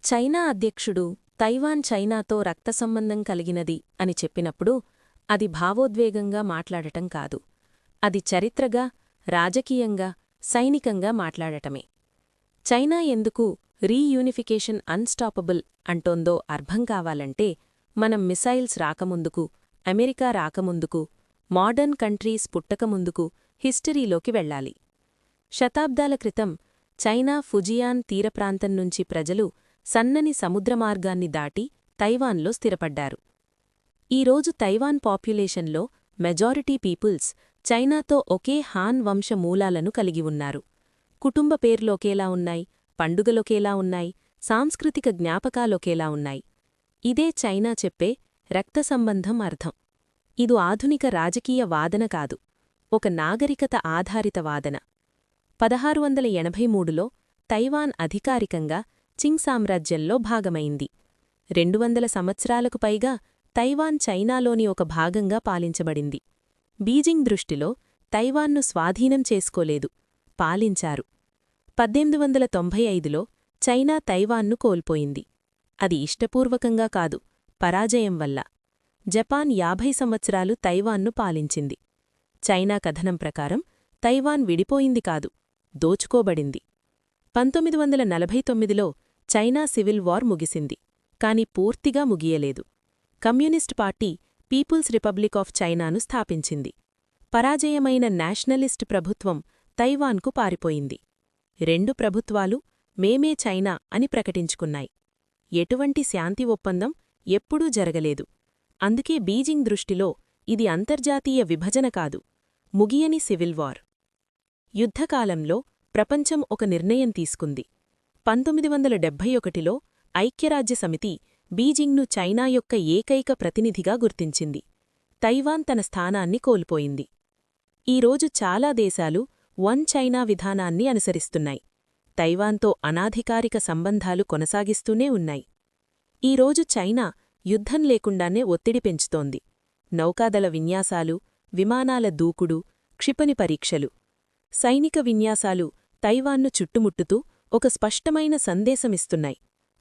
China అధ్యక్షుడు Taiwan చైనాతో రక్తసంబంధం కలిగినది అని చెప్పినప్పుడు అది భావోద్వేగంగా మాట్లాడటం కాదు. అది చరిత్రగా, రాజకీయంగా, సైనికంగా మాట్లాడటమే. చైనా ఎందుకు రీయూనిఫికేషన్ అన్స్టాపబుల్ అంటోందో అర్థం కావాలంటే మనం మిసైల్స్ రాకముందుకు, అమెరికా రాకముందుకు, మోడర్న్ కంట్రీస్ పుట్టకముందుకు హిస్టరీలోకి వెళ్ళాలి. శతాబ్దాల క్రితం చైనా ఫుజియాన్ తీరప్రాంతం నుంచి ప్రజలు సన్నని సముద్రమార్గాన్ని దాటి తైవాన్లో స్థిరపడ్డారు. ఈరోజు తైవాన్ పాప్యులేషన్లో మెజారిటీ పీపుల్స్ చైనాతో ఒకే హాన్ వంశ మూలాలను కలిగి ఉన్నారు. కుటుంబ పేర్లొకేలా ఉన్నాయి, పండుగలొకేలా ఉన్నాయి, సాంస్కృతిక జ్ఞాపకాలొకేలా ఉన్నాయి. ఇదే చైనా చెప్పే రక్తసంబంధం అర్థం. ఇది ఆధునిక రాజకీయ వాదన కాదు, ఒక నాగరికత ఆధారిత వాదన. 1683లో తైవాన్ అధికారికంగా చింగ్ సామ్రాజ్యంలో భాగమైంది. 200 సంవత్సరాలకు పైగా తైవాన్ చైనాలోని ఒక భాగంగా పాలించబడింది. బీజింగ్ దృష్టిలో తైవాన్ను స్వాధీనం చేసుకోలేదు, పాలించారు. 1895లో చైనా తైవాన్ను కోల్పోయింది. అది ఇష్టపూర్వకంగా కాదు, పరాజయం వల్ల. జపాన్ 50 సంవత్సరాలు తైవాన్ను పాలించింది. చైనా కథనం ప్రకారం తైవాన్ విడిపోయింది కాదు, దోచుకోబడింది. 1949లో చైనా సివిల్ వార్ ముగిసింది, కాని పూర్తిగా ముగియలేదు. Communist party people's republic of చైనాను స్థాపించింది. పరాజయమైన నేషనలిస్ట్ ప్రభుత్వం తైవాన్కు పారిపోయింది. 2 ప్రభుత్వాలు మేమే చైనా అని ప్రకటించుకున్నాయి. ఎటువంటి శాంతి ఒప్పందం ఎప్పుడూ జరగలేదు. అందుకే బీజింగ్ దృష్టిలో ఇది అంతర్జాతీయ విభజన కాదు, ముగియని సివిల్ వార్. యుద్ధకాలంలో ప్రపంచం ఒక నిర్ణయం తీసుకుంది. 1971లో ఐక్యరాజ్యసమితి బీజింగ్ను చైనా యొక్క ఏకైక ప్రతినిధిగా గుర్తించింది. తైవాన్ తన స్థానాన్ని కోల్పోయింది. ఈరోజు చాలా దేశాలు వన్ చైనా విధానాన్ని అనుసరిస్తున్నాయి. తైవాన్తో అనాధికారిక సంబంధాలు కొనసాగిస్తూనే ఉన్నాయి. ఈరోజు చైనా యుద్ధం లేకుండానే ఒత్తిడి పెంచుతోంది. నౌకాదళ విన్యాసాలు, విమానాల దూకుడు, క్షిపణి పరీక్షలు, సైనిక విన్యాసాలు తైవాన్ను చుట్టుముట్టుతూ ఒక స్పష్టమైన సందేశమిస్తున్నాయి.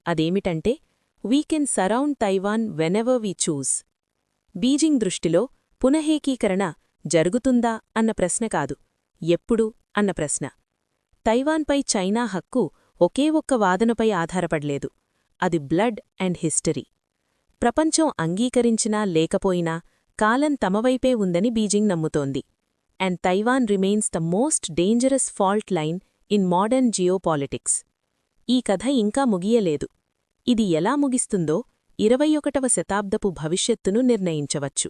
అదేమిటంటే, we can surround Taiwan whenever we choose. Beijing దృష్టిలో పునఃఏకీకరణ జరుగుతుందా అన్న ప్రశ్న కాదు, ఎప్పుడు అన్న ప్రశ్న. తైవాన్పై చైనా హక్కు ఒకే ఒక్క వాదనపై ఆధారపడలేదు, అది బ్లడ్ అండ్ హిస్టరీ. ప్రపంచం అంగీకరించినా లేకపోయినా కాలం తమవైపే ఉందని బీజింగ్ నమ్ముతోంది. And Taiwan remains the most dangerous fault line in modern geopolitics. ఈ కథ ఇంకా ముగియలేదు. ఇది ఎలా ముగిస్తుందో 21వ శతాబ్దపు భవిష్యత్తును నిర్ణయించవచ్చు.